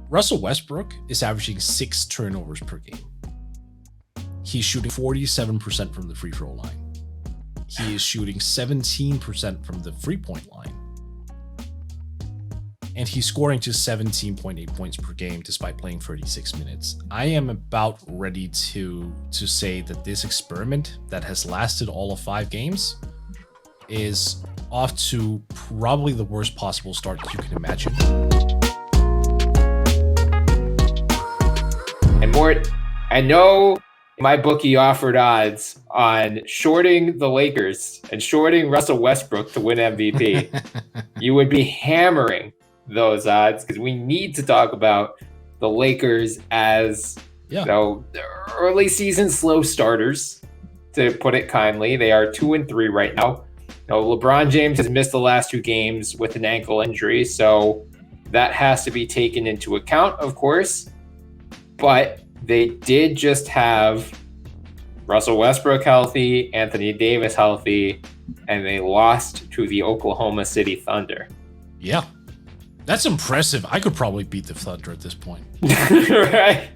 Russell Westbrook is averaging 6 turnovers per game. He's shooting 47% from the free throw line. He is shooting 17% from the 3-point line. And he's scoring just 17.8 points per game despite playing 36 minutes. I am about ready to say that this experiment that has lasted all of 5 games is off to probably the worst possible start you can imagine. And Mort, I know my bookie offered odds on shorting the Lakers and shorting Russell Westbrook to win MVP. You would be hammering those odds because we need to talk about the Lakers as early season slow starters, to put it kindly. They are 2-3 right now. LeBron James has missed the last 2 games with an ankle injury, so that has to be taken into account, of course. But they did just have Russell Westbrook healthy, Anthony Davis healthy, and they lost to the Oklahoma City Thunder. Yeah. That's impressive. I could probably beat the Thunder at this point. Right.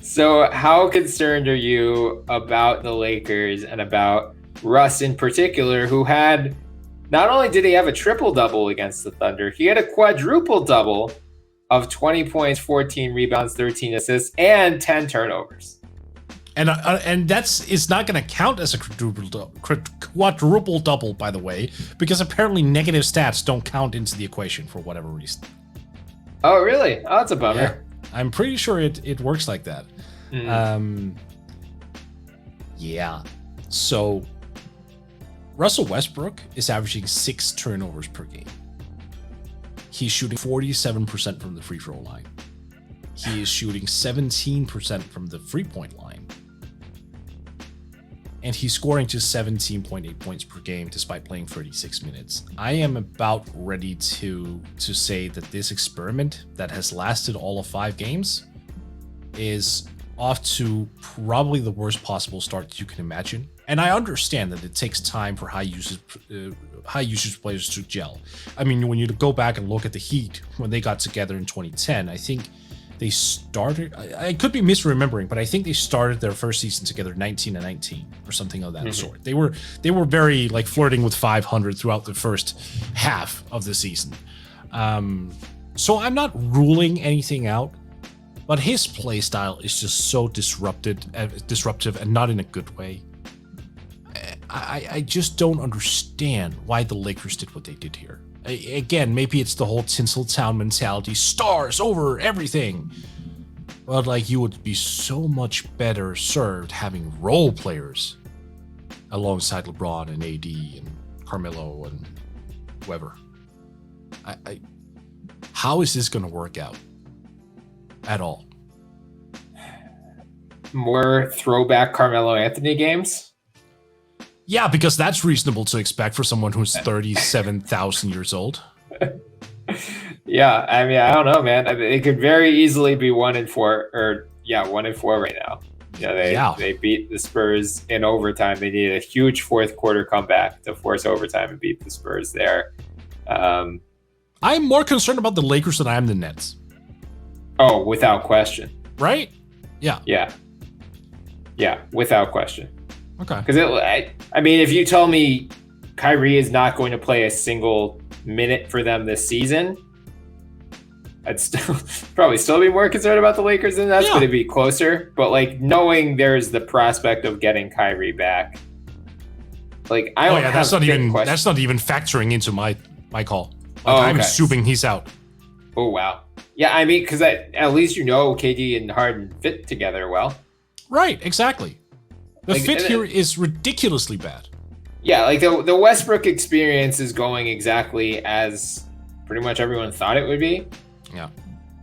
So how concerned are you about the Lakers and about Russ in particular, who had, not only did he have a triple-double against the Thunder, he had a quadruple-double of 20 points, 14 rebounds, 13 assists, and 10 turnovers. And it's not going to count as a quadruple double, by the way, because apparently negative stats don't count into the equation for whatever reason. Oh, really? Oh, that's a bummer. Yeah, I'm pretty sure it works like that. Yeah. So Russell Westbrook is averaging 6 turnovers per game. He's shooting 47% from the free throw line. He is shooting 17% from the 3-point line. And he's scoring just 17.8 points per game despite playing 36 minutes. I am about ready to say that this experiment that has lasted all of 5 games is off to probably the worst possible start you can imagine. And I understand that it takes time for high usage players to gel. I mean, when you go back and look at the Heat when they got together in 2010, I think they started, I could be misremembering, but I think they started their first season together 19-19 or something of that sort. They were very like flirting with 500 throughout the first half of the season. So I'm not ruling anything out, but his play style is just so disruptive and not in a good way. I just don't understand why the Lakers did what they did here. Again, maybe it's the whole Tinseltown mentality, stars over everything. But like, you would be so much better served having role players alongside LeBron and AD and Carmelo and whoever. How is this going to work out at all? More throwback Carmelo Anthony games? Yeah, because that's reasonable to expect for someone who's 37,000 years old. Yeah, I mean, I don't know, man. I mean, it could very easily be 1-4, or 1-4 right now. They beat the Spurs in overtime. They needed a huge fourth quarter comeback to force overtime and beat the Spurs there. I'm more concerned about the Lakers than I am the Nets. Oh, without question. Right? Yeah. Yeah, without question. Okay. Because I mean, if you tell me Kyrie is not going to play a single minute for them this season, I'd probably still be more concerned about the Lakers, and that's going to be closer. But like, knowing there's the prospect of getting Kyrie back, like that's not even factoring into my call. Like, I'm assuming he's out. Oh wow. Yeah, I mean, because at least KD and Harden fit together well. Right. Exactly. The fit here is ridiculously bad. Yeah, like the Westbrook experience is going exactly as pretty much everyone thought it would be. Yeah.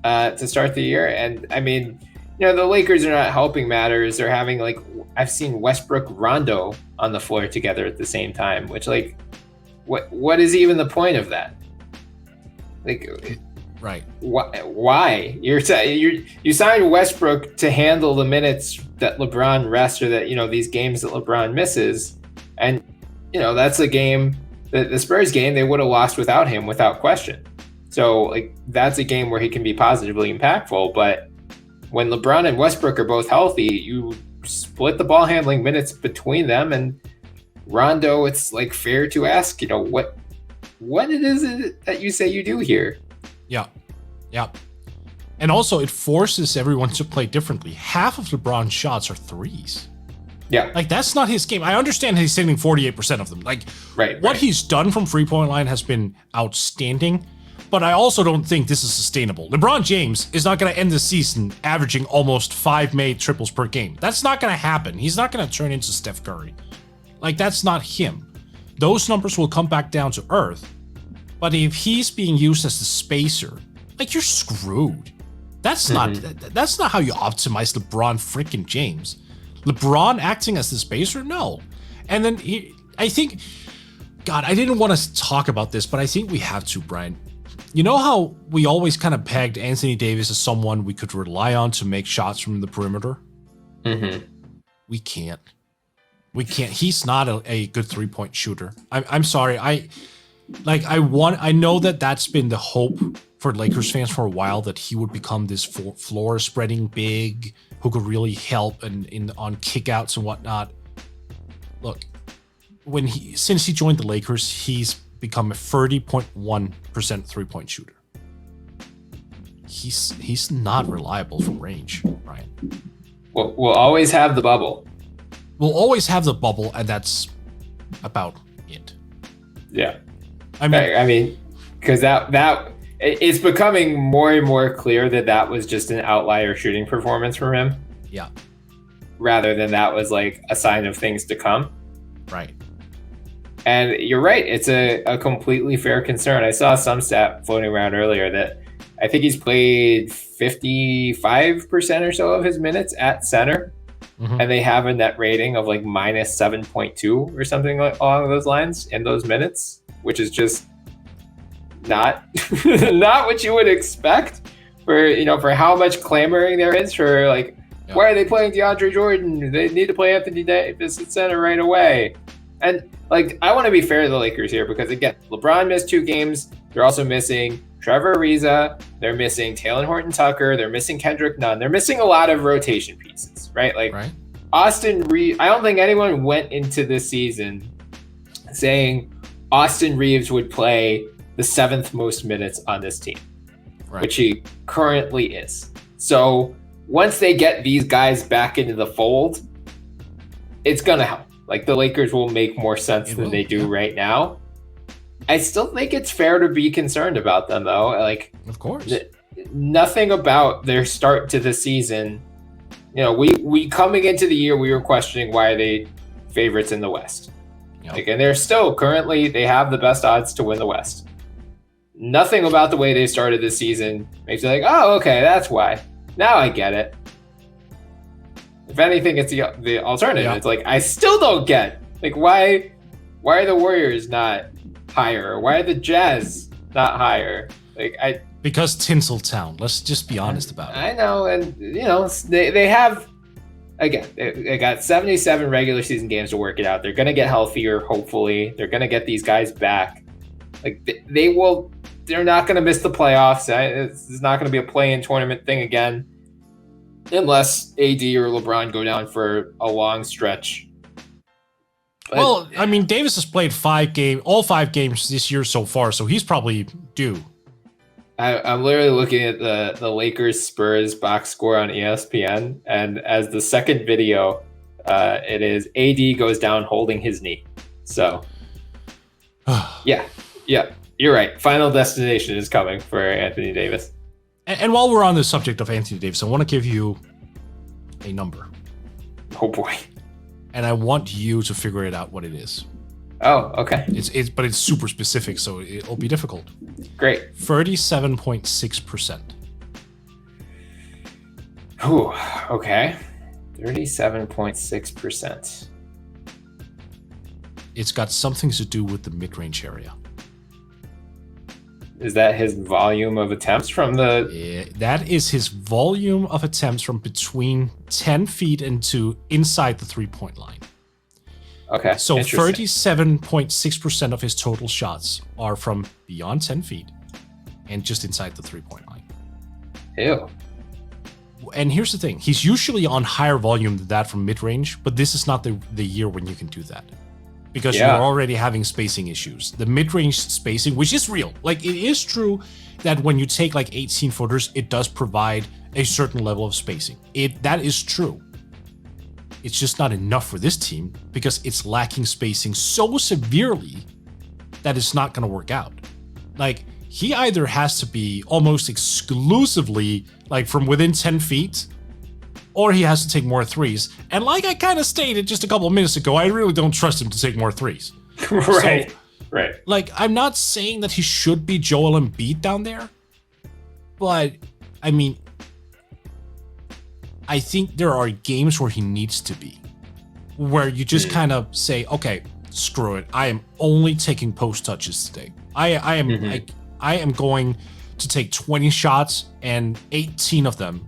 To start the year. And I mean, the Lakers are not helping matters. They're having, like, I've seen Westbrook Rondo on the floor together at the same time, which, like, what is even the point of that? Like, right. Why? You signed Westbrook to handle the minutes that LeBron rests, or that, these games that LeBron misses. And, that's a game, the Spurs game, they would have lost without him, without question. So like that's a game where he can be positively impactful. But when LeBron and Westbrook are both healthy, you split the ball handling minutes between them. And Rondo, it's like fair to ask, what it is that you say you do here. Yeah. And also, it forces everyone to play differently. Half of LeBron's shots are threes. Yeah. Like, that's not his game. I understand he's hitting 48% of them. Like, what he's done from three-point line has been outstanding, but I also don't think this is sustainable. LeBron James is not going to end the season averaging almost 5 made triples per game. That's not going to happen. He's not going to turn into Steph Curry. Like, that's not him. Those numbers will come back down to earth, but if he's being used as the spacer, like, you're screwed. That's not how you optimize LeBron freaking James. LeBron acting as the spacer? No. And then I think, God, I didn't want to talk about this, but I think we have to, Brian. You know how we always kind of pegged Anthony Davis as someone we could rely on to make shots from the perimeter? Mm-hmm. We can't. He's not a good three-point shooter. I'm sorry. I know that's been the hope for Lakers fans for a while, that he would become this floor spreading big who could really help and on kickouts and whatnot. Look, since he joined the Lakers, he's become a 30.1% three-point shooter. He's not reliable from range, Brian. We'll always have the bubble. We'll always have the bubble, and that's about it. Yeah. I mean, because that it's becoming more and more clear that was just an outlier shooting performance from him. Yeah. Rather than that was like a sign of things to come. Right. And you're right. It's a completely fair concern. I saw some stat floating around earlier that I think he's played 55% or so of his minutes at center. Mm-hmm. And they have a net rating of like minus 7.2 or something along those lines in those minutes, which is just not what you would expect for how much clamoring there is for like, why are they playing DeAndre Jordan? They need to play Anthony Davis at center right away. And like, I want to be fair to the Lakers here because again, LeBron missed 2 games. They're also missing Trevor Ariza. They're missing Talen Horton-Tucker. They're missing Kendrick Nunn. They're missing a lot of rotation pieces, right? Like Austin Reeves. I don't think anyone went into this season saying Austin Reeves would play the 7th most minutes on this team, which he currently is. So once they get these guys back into the fold, it's going to help. Like the Lakers will make more sense than they do right now. I still think it's fair to be concerned about them, though. Like, of course, nothing about their start to the season. We coming into the year, we were questioning why are they favorites in the West. Yep. Like, and they're still currently they have the best odds to win the West. Nothing about the way they started this season makes you like, oh, okay, that's why. Now I get it. If anything, it's the alternative. Yeah. It's like I still don't get like why are the Warriors not higher? Why are the Jazz not higher? Because Tinseltown. Let's just be honest about it. I know, and they have again. They got 77 regular season games to work it out. They're gonna get healthier. Hopefully, they're gonna get these guys back. Like they will. They're not gonna miss the playoffs. It's not gonna be a play-in tournament thing again. Unless AD or LeBron go down for a long stretch. But, well, I mean, Davis has played all 5 games this year so far, so he's probably due. I'm literally looking at the Lakers Spurs box score on ESPN, and as the second video, it is AD goes down holding his knee. So, yeah, you're right. Final destination is coming for Anthony Davis. And while we're on the subject of Anthony Davis, I want to give you a number. Oh boy. And I want you to figure it out what it is. Oh, okay. But it's super specific, so it'll be difficult. Great. 37.6%. Ooh, okay. 37.6%. It's got something to do with the mid-range area. Is that his volume of attempts from the... Yeah, that is his volume of attempts from between 10 feet into inside the three-point line. Okay, so 37.6% of his total shots are from beyond 10 feet and just inside the 3-point line. Ew. And here's the thing. He's usually on higher volume than that from mid-range, but this is not the year when you can do that. Because you're already having spacing issues. The mid-range spacing, which is real. Like, it is true that when you take like 18-footers, it does provide a certain level of spacing. That is true. It's just not enough for this team because it's lacking spacing so severely that it's not going to work out. Like, he either has to be almost exclusively like from within 10 feet, or he has to take more threes. And like I kind of stated just a couple of minutes ago, I really don't trust him to take more threes. Right. Like, I'm not saying that he should be Joel Embiid down there, but I mean, I think there are games where he needs to be, where you just kind of say, okay, screw it. I am only taking post touches today. I am going to take 20 shots and 18 of them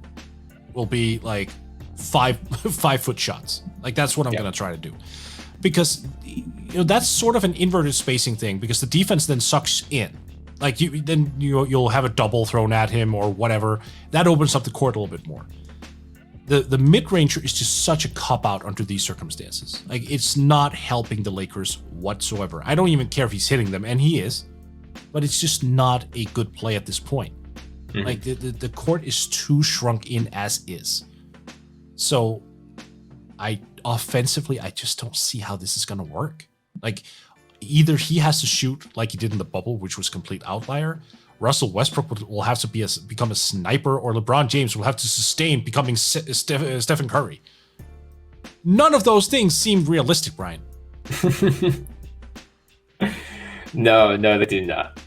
will be like 5-foot shots. Like, that's what I'm going to try to do. Because, you know, that's sort of an inverted spacing thing because the defense then sucks in. Like, you'll have a double thrown at him or whatever. That opens up the court a little bit more. The mid-ranger is just such a cop-out under these circumstances. Like, it's not helping the Lakers whatsoever. I don't even care if he's hitting them, and he is. But it's just not a good play at this point. Mm-hmm. Like, the court is too shrunk in as is. So, offensively, I just don't see how this is going to work. Like, either he has to shoot like he did in the bubble, which was a complete outlier. Russell Westbrook will have to become a sniper, or LeBron James will have to sustain becoming Stephen Curry. None of those things seem realistic, Brian. No, they do not.